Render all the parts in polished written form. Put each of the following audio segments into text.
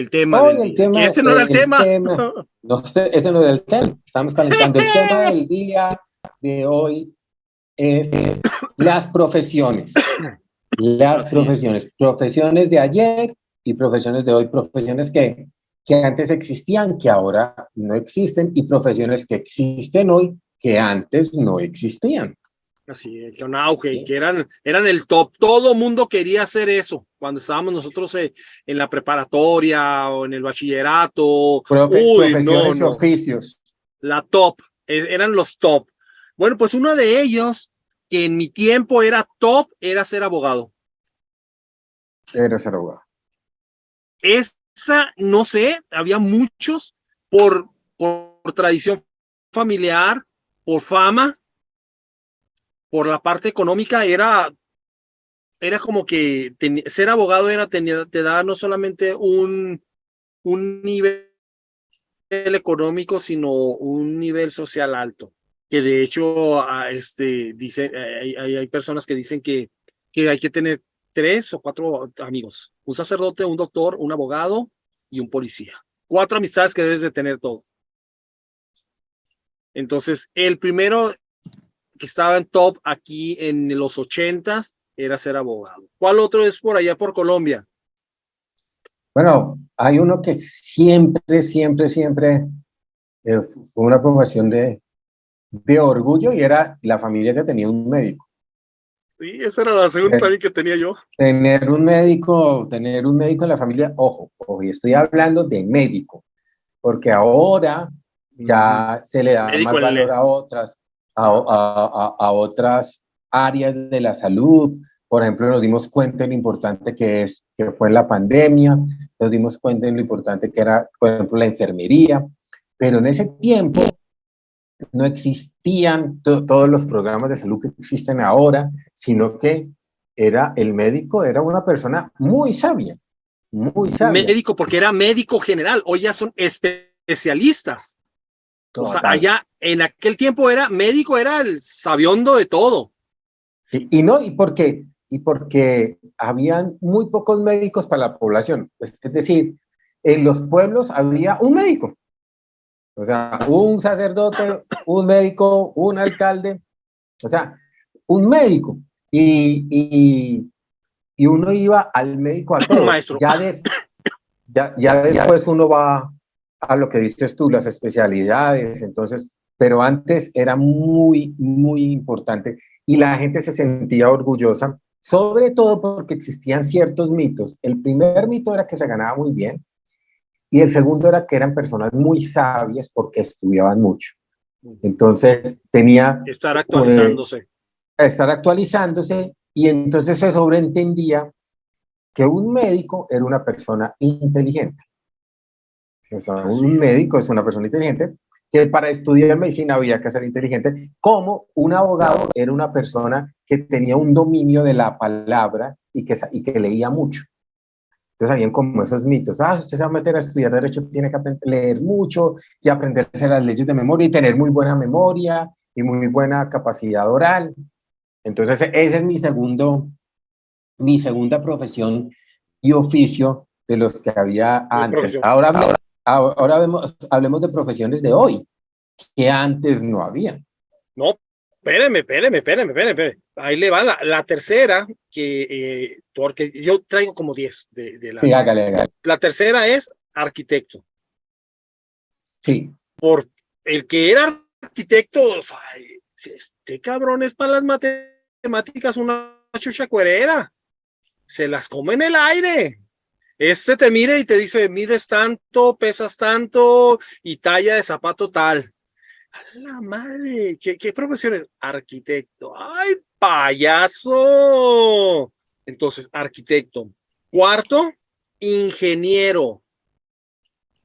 el tema Hoy del el día. Que tema, este no era el tema. no, ese no era el tema, estamos calentando. El tema del día de hoy es las profesiones. Las profesiones, profesiones de ayer y profesiones de hoy, profesiones que antes existían, que ahora no existen, y profesiones que existen hoy, que antes no existían. Así es, que un auge, ¿Sí? que eran el top. Todo mundo quería hacer eso. Cuando estábamos nosotros en la preparatoria o en el bachillerato. Uy, no, Profesiones y no. oficios. La top, eran los top. Bueno, pues uno de ellos, que en mi tiempo era top, era ser abogado. Eres abogado. Esa, no sé, había muchos por tradición familiar, por fama, por la parte económica, era como que ser abogado te da no solamente un nivel económico, sino un nivel social alto. Que de hecho, hay personas que dicen que hay que tener 3 o 4 amigos: un sacerdote, un doctor, un abogado y un policía. 4 amistades que debes de tener todo. Entonces, el primero que estaba en top aquí en los 80s era ser abogado. ¿Cuál otro es por allá por Colombia? Bueno, hay uno que siempre fue una profesión de orgullo, y era la familia que tenía un médico. Sí, esa era la segunda también que tenía yo. Tener un médico en la familia, ojo, y estoy hablando de médico, porque ahora ya se le da Médico más en valor a otras áreas de la salud. Por ejemplo, nos dimos cuenta de lo importante que fue en la pandemia, nos dimos cuenta de lo importante que era, por ejemplo, la enfermería, pero en ese tiempo no existían todos los programas de salud que existen ahora, sino que el médico era una persona muy sabia, muy sabia. Médico, porque era médico general, hoy ya son especialistas. O sea, Total. allá en aquel tiempo era médico, era el sabiondo de todo. Sí, y porque habían muy pocos médicos para la población. Es decir, en los pueblos había un médico, o sea, un sacerdote, un médico, un alcalde, o sea, un médico. Y uno iba al médico a Un todo. maestro. Ya después uno va a lo que dices tú, las especialidades, entonces, pero antes era muy importante, y la gente se sentía orgullosa, sobre todo porque existían ciertos mitos. El primer mito era que se ganaba muy bien, y el segundo era que eran personas muy sabias porque estudiaban mucho. Entonces tenía Estar eh, actualizándose. estar actualizándose, y entonces se sobreentendía que un médico era una persona inteligente. O sea, Así un es. médico es una persona inteligente, que para estudiar medicina había que ser inteligente, como un abogado era una persona que tenía un dominio de la palabra y que leía mucho. Entonces habían como esos mitos. Usted se va a meter a estudiar derecho, tiene que leer mucho y aprenderse las leyes de memoria y tener muy buena memoria y muy buena capacidad oral. Entonces ese es mi segunda profesión y oficio de los que había antes. Profesión. Ahora hablemos de profesiones de hoy, que antes no había. No, espéreme. Ahí le va la tercera, porque yo traigo como 10 de Sí, las. hágale. La tercera es arquitecto. Sí. Por el que era arquitecto, o sea, este cabrón es para las matemáticas una chucha cuerera. Se las come en el aire. Este te mira y te dice: mides tanto, pesas tanto y talla de zapato tal. ¡A la madre! ¿Qué profesión es? Arquitecto. ¡Ay, payaso! Entonces, arquitecto. Cuarto, ingeniero.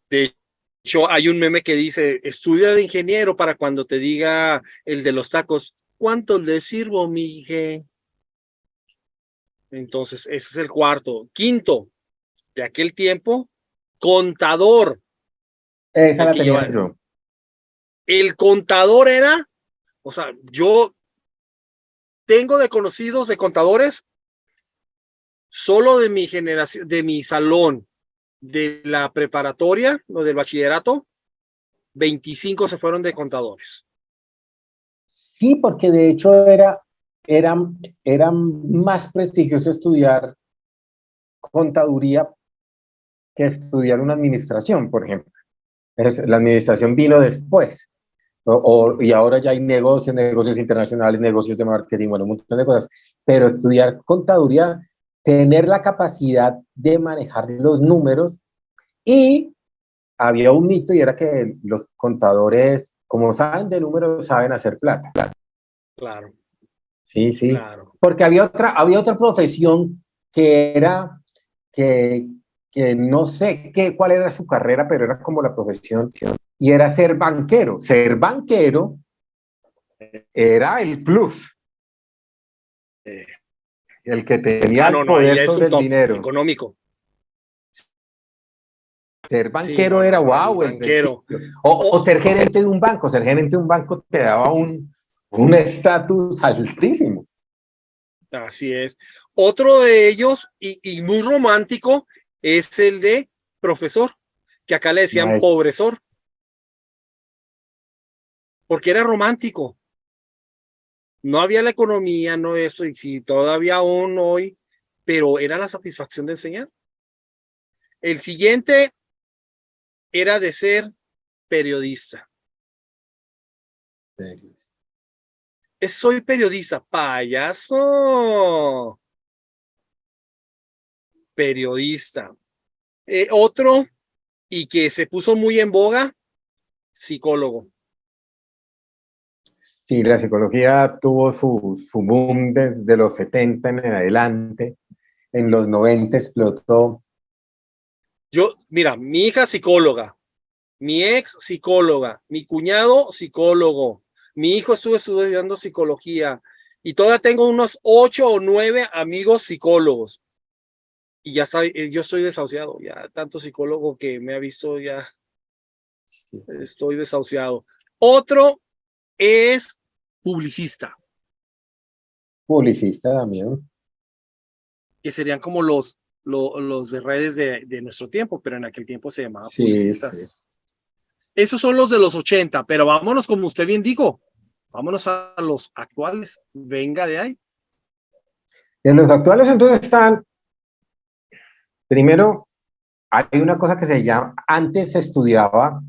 De hecho, hay un meme que dice: estudia de ingeniero para cuando te diga el de los tacos, ¿cuánto le sirvo, mije? Entonces, ese es el cuarto. Quinto, de aquel tiempo, contador. Esa El la que tenía lleva. yo. El contador era, o sea, yo tengo de conocidos de contadores solo de mi generación, de mi salón, De la preparatoria, los del bachillerato, 25 se fueron de contadores. Sí, porque de hecho era más prestigioso estudiar contaduría que estudiar una administración, por ejemplo. La administración vino después. Y ahora ya hay negocios internacionales, negocios de marketing, bueno, un montón de cosas. Pero estudiar contaduría, tener la capacidad de manejar los números, y había un mito y era que los contadores, como saben de números, saben hacer plata. Claro, Sí, sí. claro. Porque había otra profesión que era, que, que no sé cuál era su carrera, pero era como la profesión, y era ser banquero. Ser banquero era el plus, el que tenía el No, ahí poder es sobre un el top dinero. económico. Ser Sí, banquero era el wow, el banquero. prestigio. O O, ser gerente de un banco. Ser gerente de un banco te daba un estatus altísimo. así es. Otro de ellos, y muy romántico, es el de profesor, que acá le decían Maestro. pobresor, porque era romántico. No había la economía, no eso, y si todavía aún hoy, pero era la satisfacción de enseñar. El siguiente era de ser periodista. Soy periodista, payaso. Periodista. Otro, y que se puso muy en boga, psicólogo. Sí, la psicología tuvo su boom desde los 70 en adelante. En los 90 explotó. Mira, mi hija psicóloga, mi ex psicóloga, mi cuñado psicólogo, mi hijo estuvo estudiando psicología y todavía tengo unos 8 o 9 amigos psicólogos. Y ya yo estoy desahuciado, ya tanto psicólogo que me ha visto, ya estoy desahuciado. Otro es publicista, Publicista también. que serían como los de redes de nuestro tiempo, pero en aquel tiempo se llamaba Sí, sí. publicistas. Esos son los de los 80, pero vámonos, como usted bien dijo, vámonos a los actuales. Venga de ahí. En los actuales entonces están, primero, hay una cosa que se llama, antes se estudiaba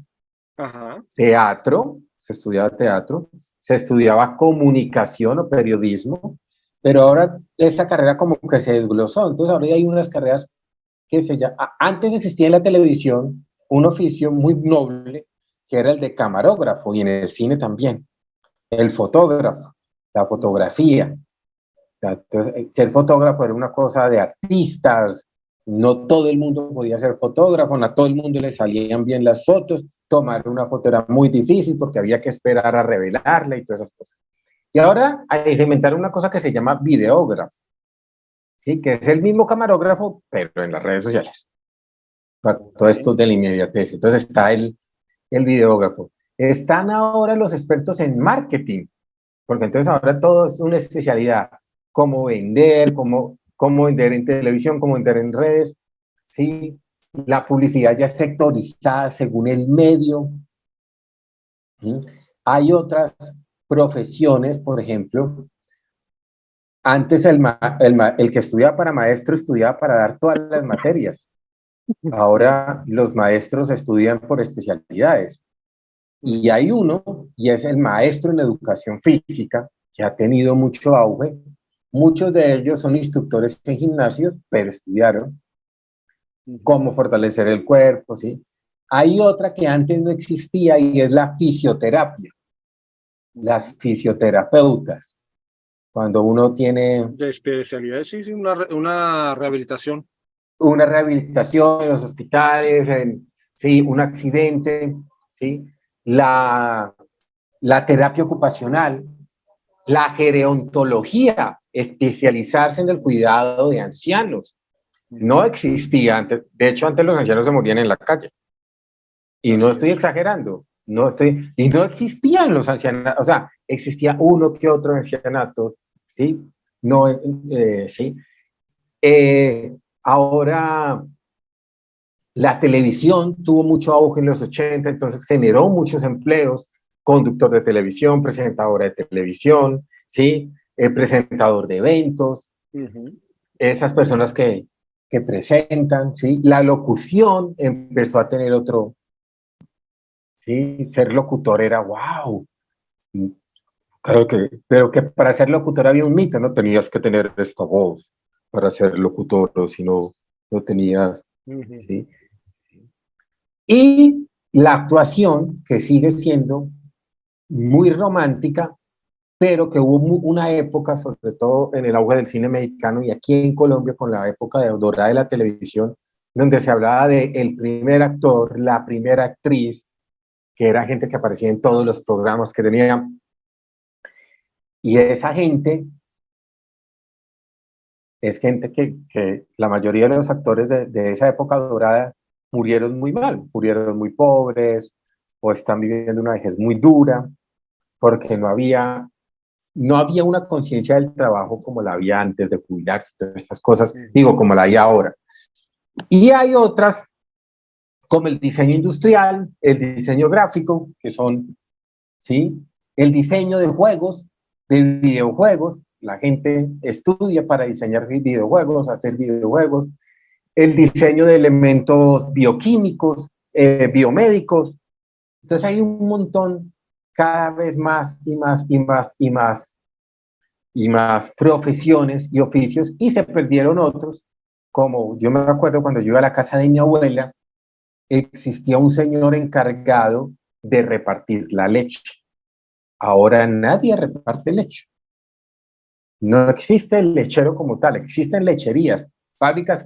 Ajá. teatro, se estudiaba comunicación o periodismo, pero ahora esta carrera como que se desglosó. Entonces ahora hay unas carreras que se llama, antes existía en la televisión un oficio muy noble que era el de camarógrafo, y en el cine también, el fotógrafo, la fotografía. Entonces, ser fotógrafo era una cosa de artistas, no todo el mundo podía ser fotógrafo, no a todo el mundo le salían bien las fotos, tomar una foto era muy difícil porque había que esperar a revelarla y todas esas cosas. Y ahora se inventaron una cosa que se llama videógrafo, ¿sí? Que es el mismo camarógrafo, pero en las redes sociales. Para todo esto de la inmediatez. Entonces está el videógrafo. Están ahora los expertos en marketing, porque entonces ahora todo es una especialidad, cómo vender, cómo vender en televisión, cómo vender en redes, ¿sí? La publicidad ya es sectorizada según el medio. ¿Sí? Hay otras profesiones, por ejemplo, antes el que estudiaba para maestro estudiaba para dar todas las materias. Ahora los maestros estudian por especialidades. Y hay uno, y es el maestro en educación física, que ha tenido mucho auge. Muchos de ellos son instructores en gimnasios, pero estudiaron cómo fortalecer el cuerpo, ¿sí? Hay otra que antes no existía y es la fisioterapia, las fisioterapeutas. Cuando uno tiene De especialidades, sí, sí, una rehabilitación. una rehabilitación en los hospitales, sí, un accidente, ¿sí? La, la terapia ocupacional, la gerontología, especializarse en el cuidado de ancianos. No existía antes, de hecho antes los ancianos se morían en la calle. Y no Así estoy es. exagerando, y no existían los ancianos, o sea, existía uno que otro ancianato, ¿sí? No, sí. Ahora La televisión tuvo mucho auge en los 80, entonces generó muchos empleos, conductor de televisión, presentadora de televisión, ¿sí? Presentador de eventos, esas personas que presentan, ¿sí? La locución empezó a tener otro, ¿sí? Ser locutor era wow. Claro que, pero que para ser locutor había un mito, no tenías que tener esta voz para ser locutor, o si no, no tenías, ¿sí? Y la actuación, que sigue siendo muy romántica, pero que hubo una época, sobre todo en el auge del cine mexicano y aquí en Colombia, con la época de dorada de la televisión, donde se hablaba de el primer actor, la primera actriz, que era gente que aparecía en todos los programas que tenía. Y esa gente es gente que la mayoría de los actores de esa época dorada murieron muy mal, murieron muy pobres o están viviendo una vejez muy dura porque no había una conciencia del trabajo como la había antes de jubilarse, todas estas cosas, digo, como la hay ahora. Y hay otras, como el diseño industrial, el diseño gráfico, que son, ¿sí? El diseño de juegos, de videojuegos, la gente estudia para diseñar videojuegos, hacer videojuegos, el diseño de elementos bioquímicos, biomédicos. Entonces hay un montón, cada vez más y más y más y más y más profesiones y oficios, y se perdieron otros, como yo me acuerdo cuando yo iba a la casa de mi abuela, existía un señor encargado de repartir la leche. Ahora nadie reparte leche. No existe el lechero como tal, existen lecherías, fábricas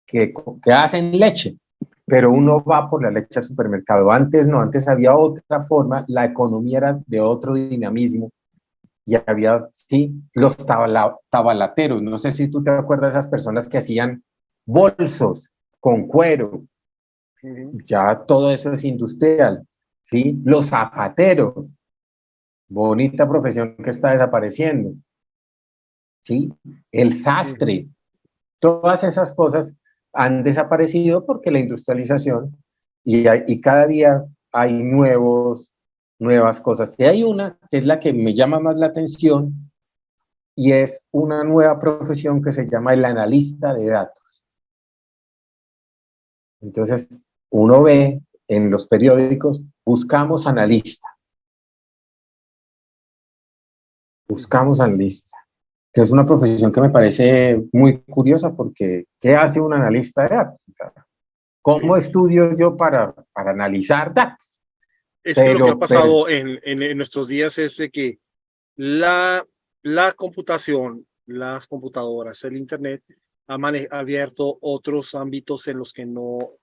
que hacen leche, pero uno va por la leche al supermercado. Antes no, antes había otra forma, la economía era de otro dinamismo y había, sí, los tabalateros. No sé si tú te acuerdas de esas personas que hacían bolsos con cuero. Ya todo eso es industrial, ¿sí? Los zapateros, bonita profesión que está desapareciendo, ¿sí? El sastre, todas esas cosas han desaparecido porque la industrialización y cada día hay nuevas cosas. Y hay una que es la que me llama más la atención y es una nueva profesión que se llama el analista de datos. Entonces, uno ve en los periódicos, buscamos analista, que es una profesión que me parece muy curiosa porque ¿qué hace un analista de datos? O sea, ¿cómo estudio yo para analizar datos? Es que lo que ha pasado en nuestros días es de que la computación, las computadoras, el Internet ha abierto otros ámbitos en los que no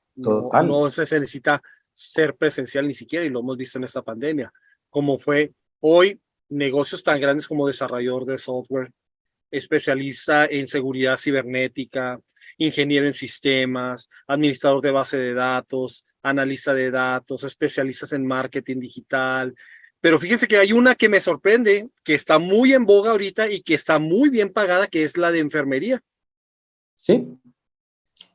se necesita ser presencial ni siquiera, y lo hemos visto en esta pandemia, como fue hoy negocios tan grandes como desarrollador de software, especialista en seguridad cibernética, ingeniero en sistemas, administrador de base de datos, analista de datos, especialistas en marketing digital. Pero fíjense que hay una que me sorprende, que está muy en boga ahorita y que está muy bien pagada, que es la de enfermería. Sí.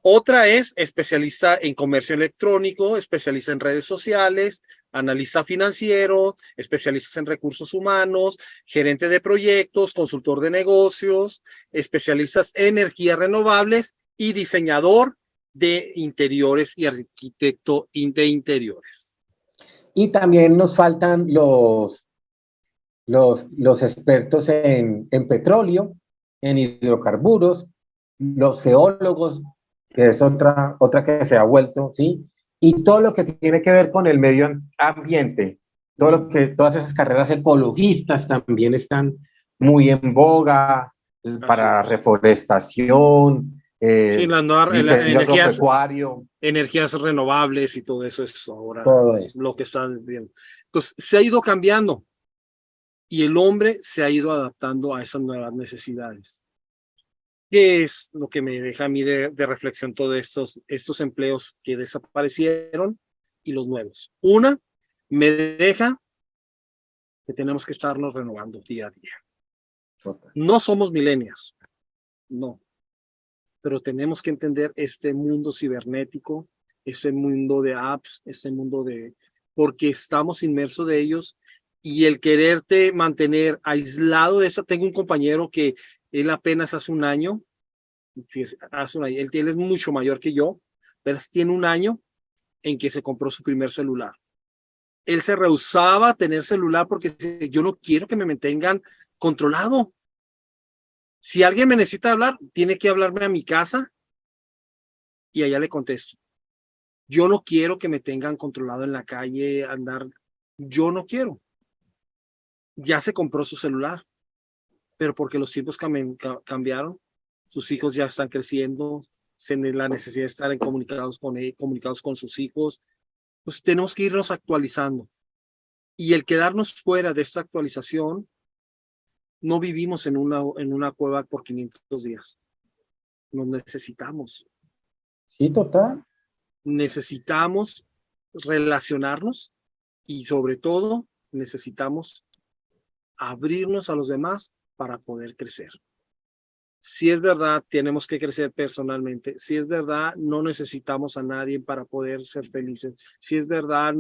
Otra es especialista en comercio electrónico, especialista en redes sociales, analista financiero, especialistas en recursos humanos, gerente de proyectos, consultor de negocios, especialistas en energías renovables y diseñador de interiores y arquitecto de interiores. Y también nos faltan los expertos en petróleo, en hidrocarburos, los geólogos, que es otra que se ha vuelto, ¿sí? Y todo lo que tiene que ver con el medio ambiente, todas esas carreras ecologistas también están muy en boga para reforestación, Sí, diseño agropecuario. Energías renovables y todo eso es ahora Todo eso. lo que están viendo. Entonces, se ha ido cambiando y el hombre se ha ido adaptando a esas nuevas necesidades. ¿Qué es lo que me deja a mí de reflexión todos estos empleos que desaparecieron y los nuevos? Una, me deja que tenemos que estarnos renovando día a día. No somos millennials, no, pero tenemos que entender este mundo cibernético, ese mundo de apps, ese mundo porque estamos inmersos de ellos y el quererte mantener aislado de eso. Tengo un compañero que él apenas hace un año, él es mucho mayor que yo, pero tiene un año en que se compró su primer celular. Él se rehusaba a tener celular porque dice, yo no quiero que me mantengan controlado. Si alguien me necesita hablar, tiene que hablarme a mi casa y allá le contesto. Yo no quiero que me tengan controlado en la calle, andar. Yo no quiero. Ya se compró su celular, pero porque los tiempos cambiaron, sus hijos ya están creciendo, la necesidad de estar comunicados con sus hijos, pues tenemos que irnos actualizando. Y el quedarnos fuera de esta actualización, no vivimos en una cueva por 500 días. Nos necesitamos. Sí, total. Necesitamos relacionarnos y sobre todo necesitamos abrirnos a los demás para poder crecer. Si es verdad, tenemos que crecer personalmente. Si es verdad, no necesitamos a nadie para poder ser felices. Si es verdad,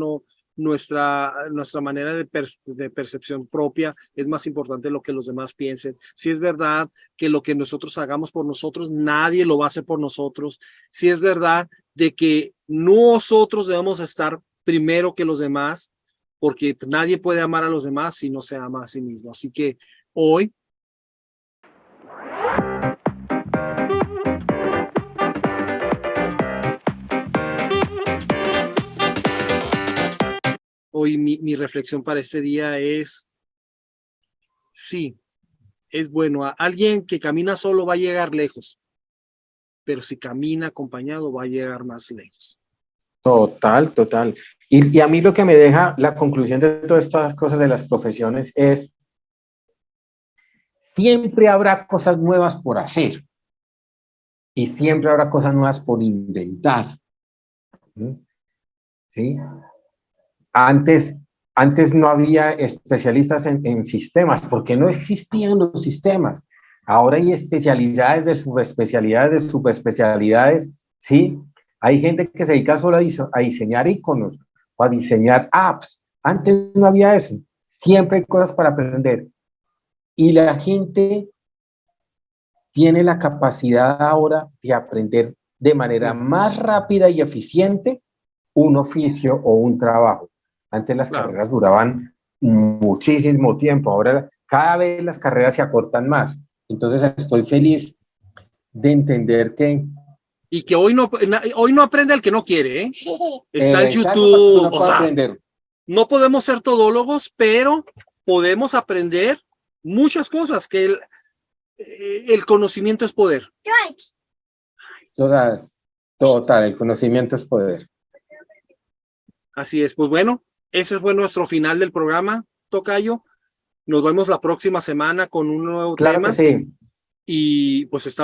nuestra manera de percepción propia es más importante lo que los demás piensen. Si es verdad que lo que nosotros hagamos por nosotros, nadie lo va a hacer por nosotros. Si es verdad de que nosotros debemos estar primero que los demás, porque nadie puede amar a los demás si no se ama a sí mismo. Así que hoy mi reflexión para este día es, sí, es bueno. Alguien que camina solo va a llegar lejos, pero si camina acompañado va a llegar más lejos. Total, total. Y a mí lo que me deja la conclusión de todas estas cosas de las profesiones es, siempre habrá cosas nuevas por hacer y siempre habrá cosas nuevas por inventar. ¿Sí? Antes no había especialistas en sistemas, porque no existían los sistemas. Ahora hay especialidades de subespecialidades, ¿sí? Hay gente que se dedica solo a diseñar iconos o a diseñar apps. Antes no había eso. Siempre hay cosas para aprender. Y la gente tiene la capacidad ahora de aprender de manera más rápida y eficiente un oficio o un trabajo. Antes las carreras duraban muchísimo tiempo, ahora cada vez las carreras se acortan más. Entonces estoy feliz de entender que... Y que hoy no aprende el que no quiere, ¿eh? Está en YouTube. O sea, aprender. No podemos ser todólogos, pero podemos aprender muchas cosas, que el conocimiento es poder. Total, el conocimiento es poder. Así es, pues bueno, ese fue nuestro final del programa, Tocayo. Nos vemos la próxima semana con un nuevo tema. Claro que sí. Y pues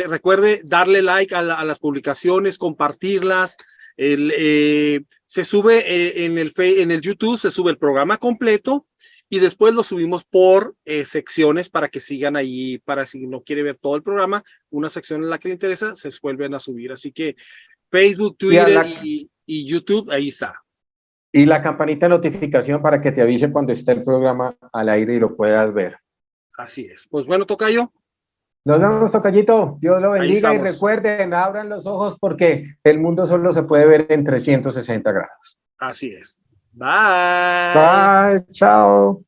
recuerde darle like a las publicaciones, compartirlas. Se sube en el YouTube, se sube el programa completo y después lo subimos por secciones para que sigan ahí, para si no quiere ver todo el programa, una sección en la que le interesa, se vuelven a subir. Así que Facebook, Twitter y YouTube, ahí está. Y la campanita de notificación para que te avise cuando esté el programa al aire y lo puedas ver. Así es. Pues bueno, Tocayo. Nos vemos, Tocayito. Dios lo bendiga y recuerden, abran los ojos porque el mundo solo se puede ver en 360 grados. Así es. Bye. Bye. Chao.